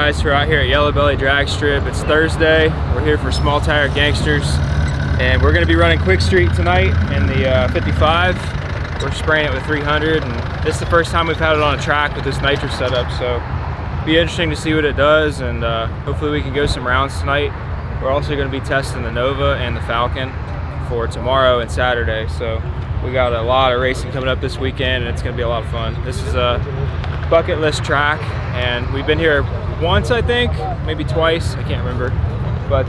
guys, we're out here at Yello Belly Dragstrip. It's Thursday. We're here for Small Tire Gangstas, and we're going to be running Quick Street tonight in the 55. We're spraying it with 300, and this is the first time we've had it on a track with this nitro setup, so it'll be interesting to see what it does, and hopefully we can go some rounds tonight. We're also going to be testing the Nova and the Falcon for tomorrow and Saturday, so we got a lot of racing coming up this weekend, and it's going to be a lot of fun. This is a bucket list track, and we've been here once, I think, maybe twice, I can't remember, but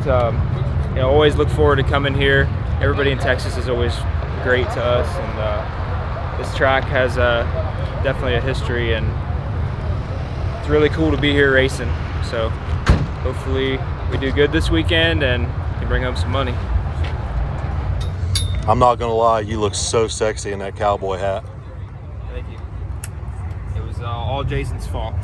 you know, always look forward to coming here. Everybody in Texas is always great to us, and this track has definitely a history, and it's really cool to be here racing. So hopefully we do good this weekend and can bring home some money. I'm not gonna lie, you look so sexy in that cowboy hat. Thank you. It was all Jason's fault.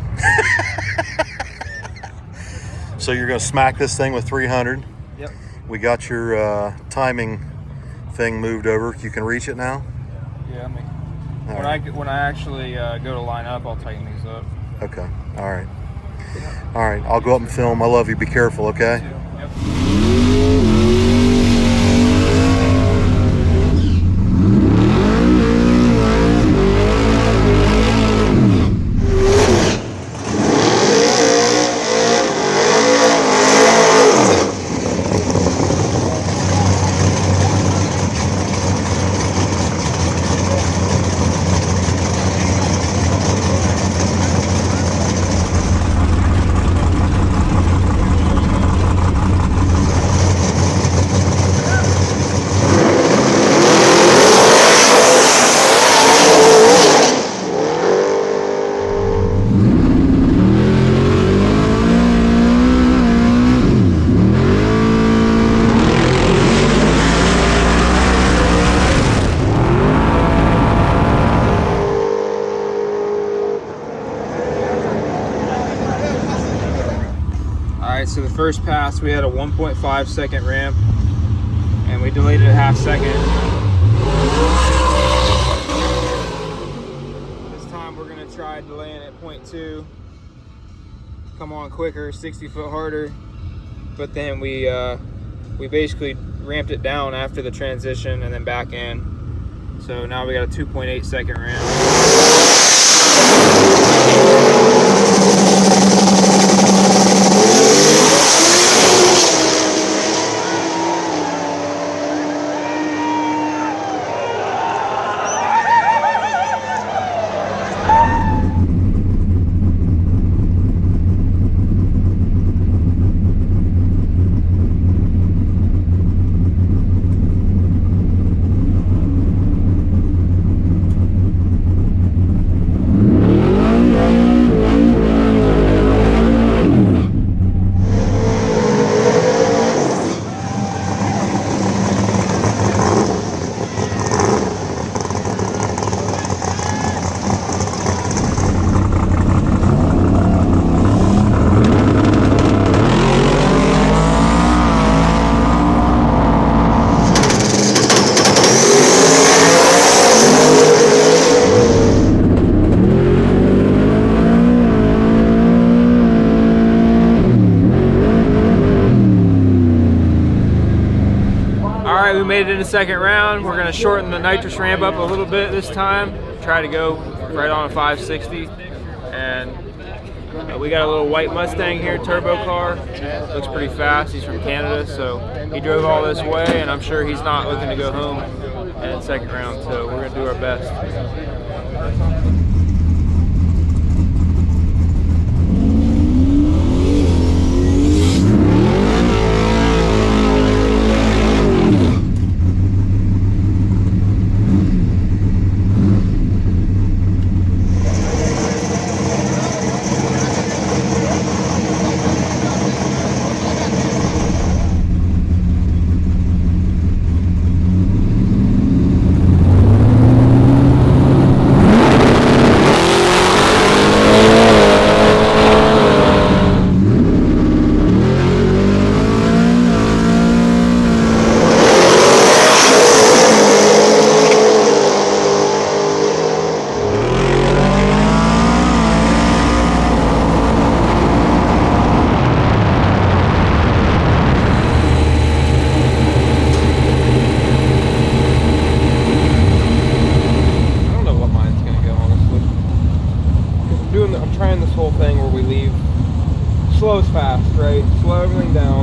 So you're gonna smack this thing with 300. Yep. We got your timing thing moved over. You can reach it now? Yeah, when I actually go to line up, I'll tighten these up. Okay, all right. All right, I'll go up and film. I love you, be careful, okay? Yep. So the first pass, we had a 1.5 second ramp, and we delayed it a half second. This time we're gonna try delaying at 0.2. Come on quicker, 60 foot harder. But then we basically ramped it down after the transition and then back in. So now we got a 2.8 second ramp. We made it in the second round. We're going to shorten the nitrous ramp up a little bit this time. Try to go right on a 560. And we got a little white Mustang here, turbo car. Looks pretty fast. He's from Canada, so he drove all this way, and I'm sure he's not looking to go home in the second round. So we're going to do our best.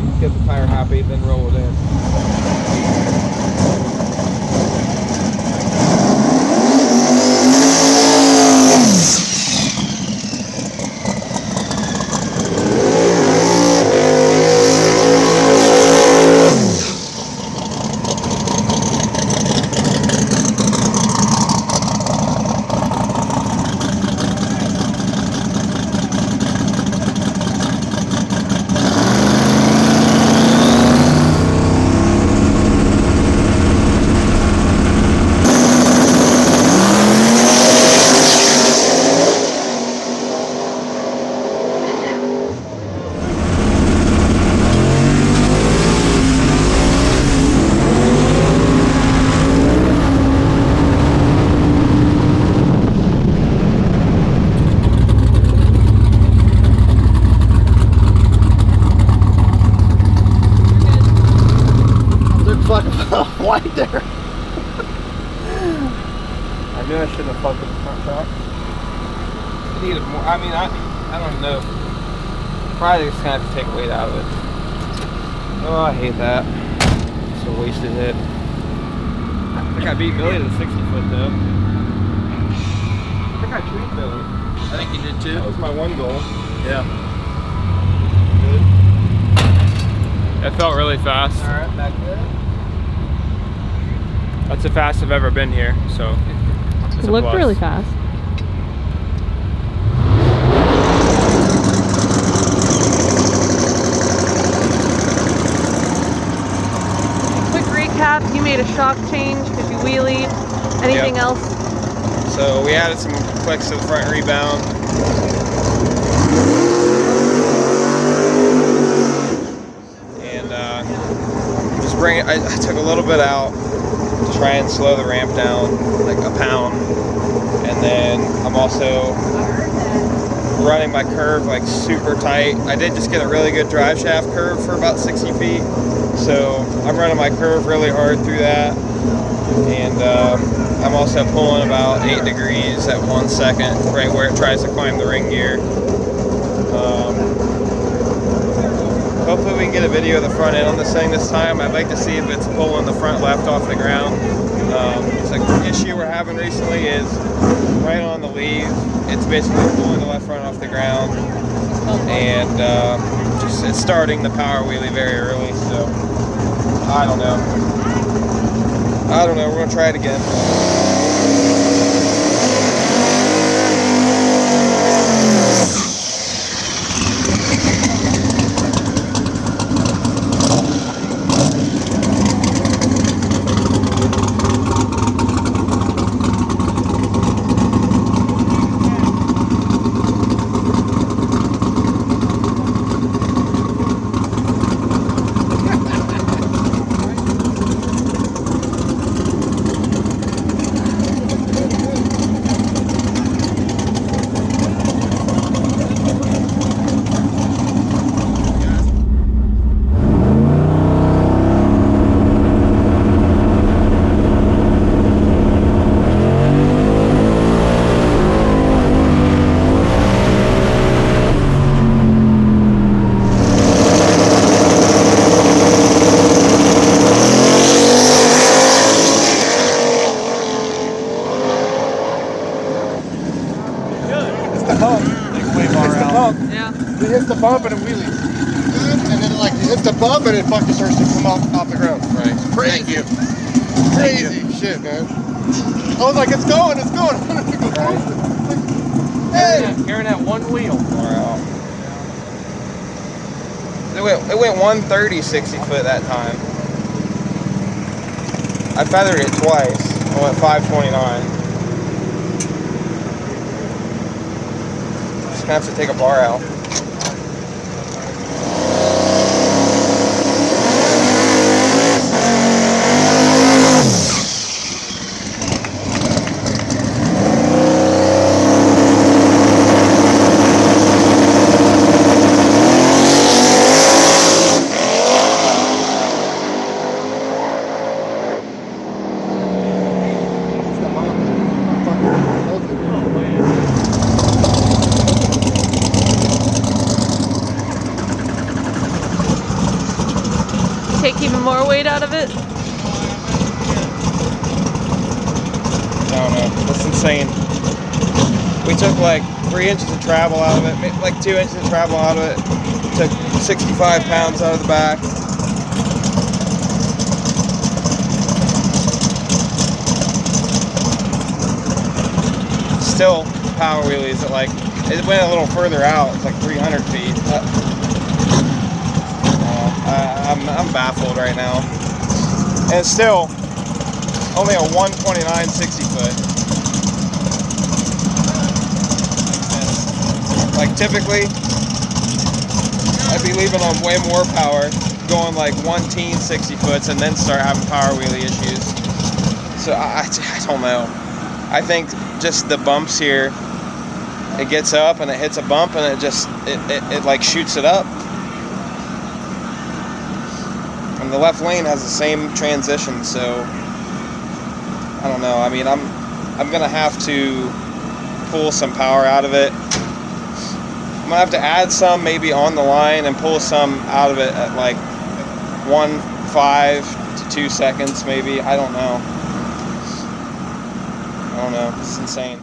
around, get the tire happy, then roll it in. White there. I knew I shouldn't have fucked with the front shock. Needed more. I mean, I don't know. Probably just gonna have to take weight out of it. Oh, I hate that. It's a wasted hit. I think I beat Billy to the 60 foot though. I think I treated Billy. I think you did too. That was my one goal. Yeah. It felt really fast. All right, back there. That's the fastest I've ever been here, so It looked really fast. Quick recap, you made a shock change because you wheelied. Anything else? So we added some clicks to the front rebound. And just bring it, I took a little bit out to try and slow the ramp down like a pound. And then I'm also running my curve like super tight. I did just get a really good drive shaft curve for about 60 feet. So I'm running my curve really hard through that. And I'm also pulling about 8 degrees at 1 second, right where it tries to climb the ring gear. Hopefully we can get a video of the front end on this thing this time. I'd like to see if it's pulling the front left off the ground. It's like the issue we're having recently is right on the leave, it's basically pulling the left front off the ground. And just it's starting the power wheelie very early, so I don't know. We're gonna try it again. It hits the bump and it wheelies. And then like it hits the bump and it fucking starts to come off the ground. Right. Crazy. Crazy shit, man. I was like, it's going. Hey! Carrying that one wheel. Wow. It went 130 60 foot that time. I feathered it twice. I went 529. Just gonna have to take a bar out. take even more weight out of it? I don't know. That's insane. We took like 3 inches of travel out of it, like 2 inches of travel out of it. Took 65 pounds out of the back. Still power wheelies at like, it went a little further out. It's like 300 feet. I'm baffled right now. And it's still only a 129 60 foot. And like typically, I'd be leaving on way more power, going like 1 60 foots, and then start having power wheelie issues. So I don't know. I think just the bumps here, it gets up and it hits a bump and it like shoots it up. And the left lane has the same transition, so I don't know. I mean, I'm gonna have to pull some power out of it. I'm gonna have to add some maybe on the line and pull some out of it at like 1.5 to 2 seconds maybe. I don't know. It's insane.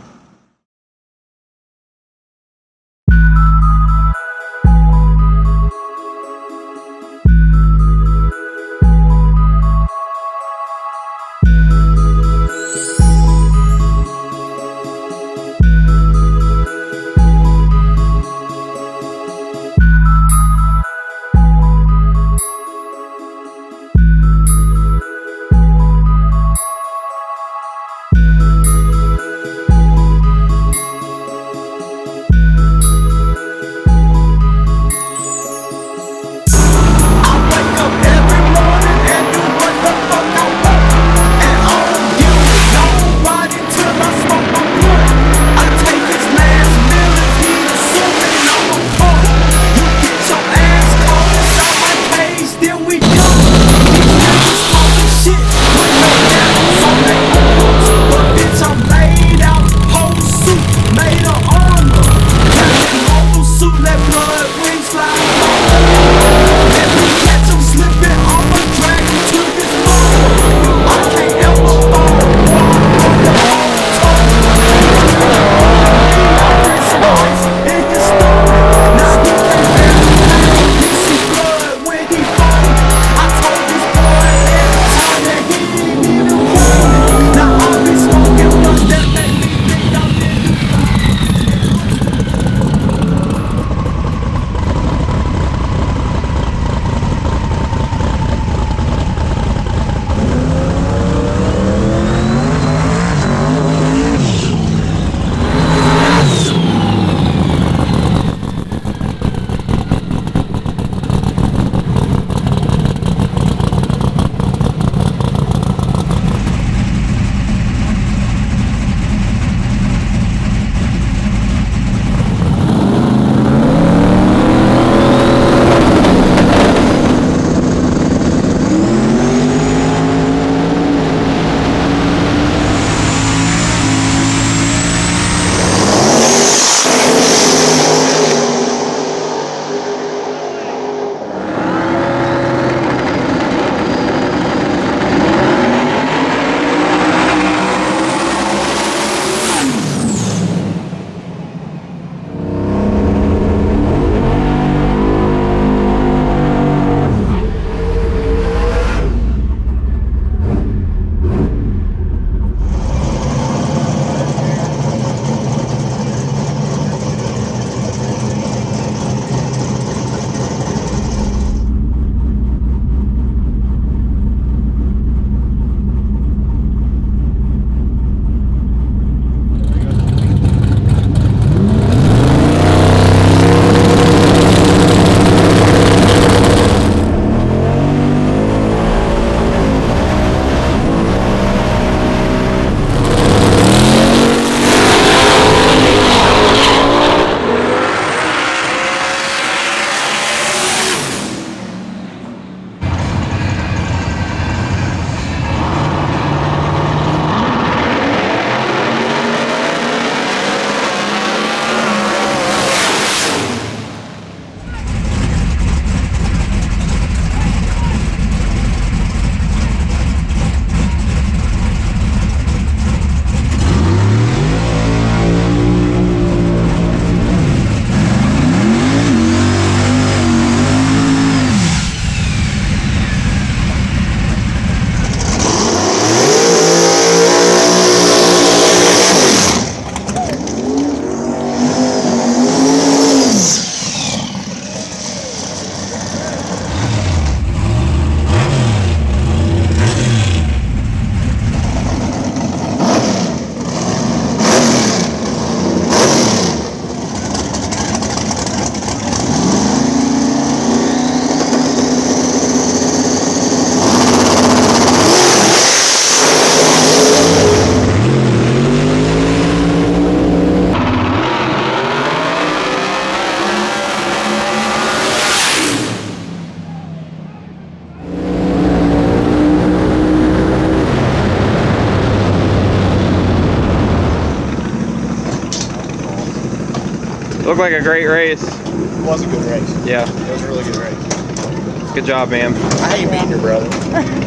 Looked like a great race. It was a good race. Yeah. It was a really good race. Good job, man. I hate beating your brother.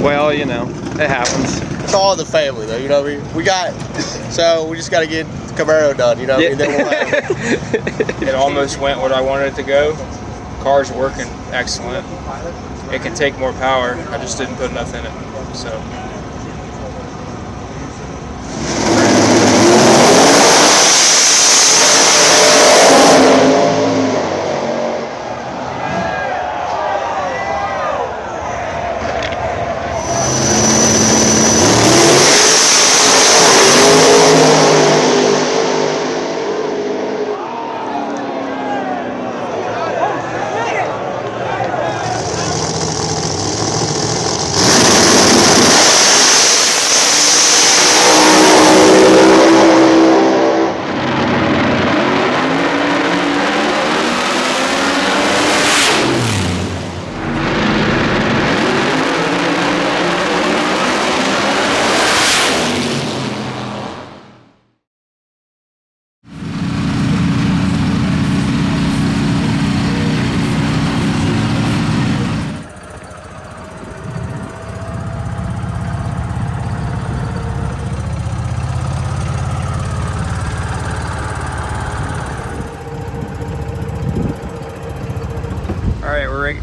Well, you know, it happens. It's all in the family, though. You know what I mean? We just got to get Camaro done. You know what I mean? Then we'll have It almost went what I wanted it to go. Car's working excellent. It can take more power. I just didn't put enough in it. So.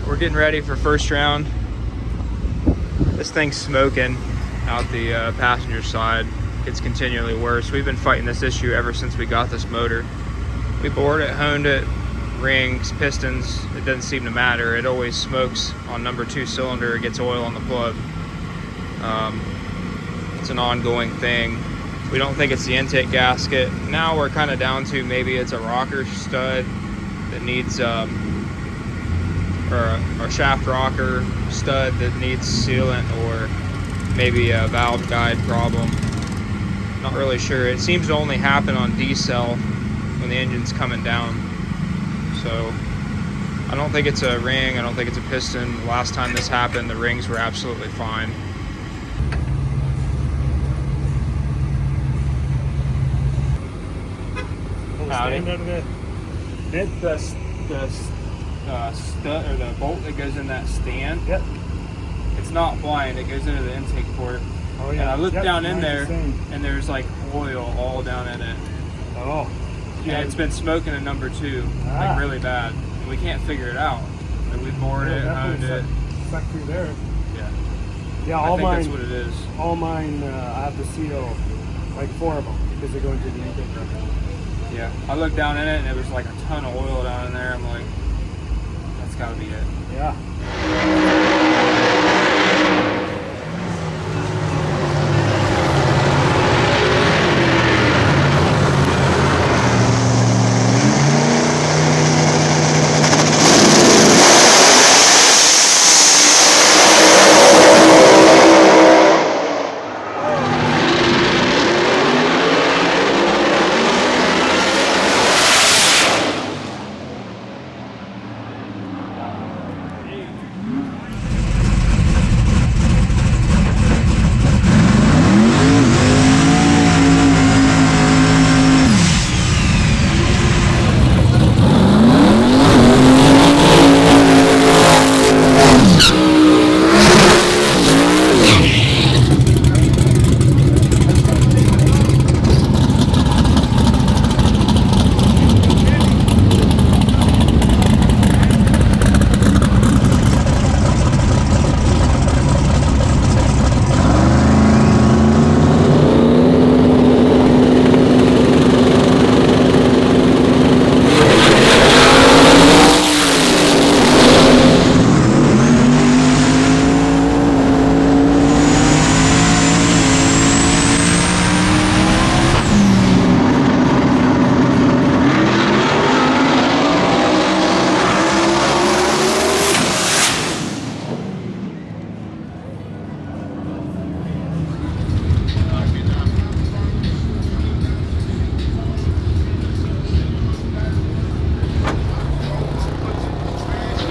We're getting ready for first round. This thing's smoking out the passenger side. It's continually worse. We've been fighting this issue ever since we got this motor. We bored it, honed it, rings, pistons. It doesn't seem to matter. It always smokes on number 2 cylinder. It gets oil on the plug. It's an ongoing thing. We don't think it's the intake gasket. Now we're kind of down to maybe it's a rocker stud that needs or a shaft rocker stud that needs sealant, or maybe a valve guide problem. Not really sure. It seems to only happen on decel when the engine's coming down. So I don't think it's a ring, I don't think it's a piston. Last time this happened, the rings were absolutely fine. Howdy. It's the stud or the bolt that goes in that stand. Yep. It's not blind. It goes into the intake port. Oh yeah. And I looked down in there, same. and there's like oil all down in it. Oh. Yeah, it's been smoking a number 2, like really bad. And we can't figure it out. Like we bored it, honed it. Stuck through there. Yeah. Yeah, I all think mine. that's what it is. All mine, I have to seal like 4 of them because they're going to the intake room. Yeah. I looked down in it, and it was like a ton of oil down in there. I'm like, that's got to be it. Yeah.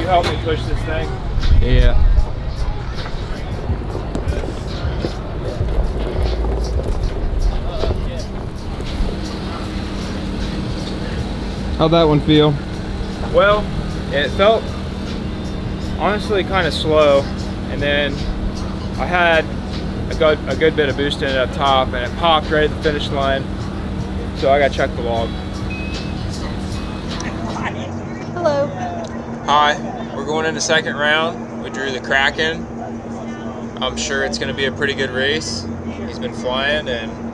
Help me push this thing. Yeah. How'd that one feel? Well, it felt honestly kind of slow, and then I had a good bit of boost in it up top, and it popped right at the finish line, so I got to check the log. Hello. Hi, we're going into second round. We drew the Kraken. I'm sure it's going to be a pretty good race. He's been flying, and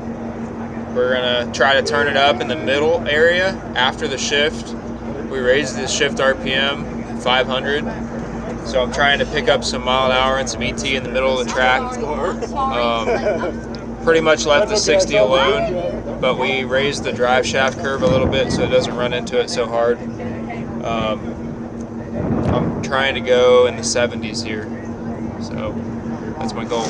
we're going to try to turn it up in the middle area after the shift. We raised the shift RPM 500, so I'm trying to pick up some mile an hour and some ET in the middle of the track. Pretty much left the 60 alone, but we raised the drive shaft curve a little bit so it doesn't run into it so hard. I'm trying to go in the 70s here, so that's my goal.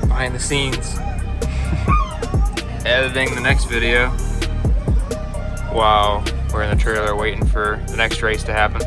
Behind the scenes, editing the next video while we're in the trailer waiting for the next race to happen.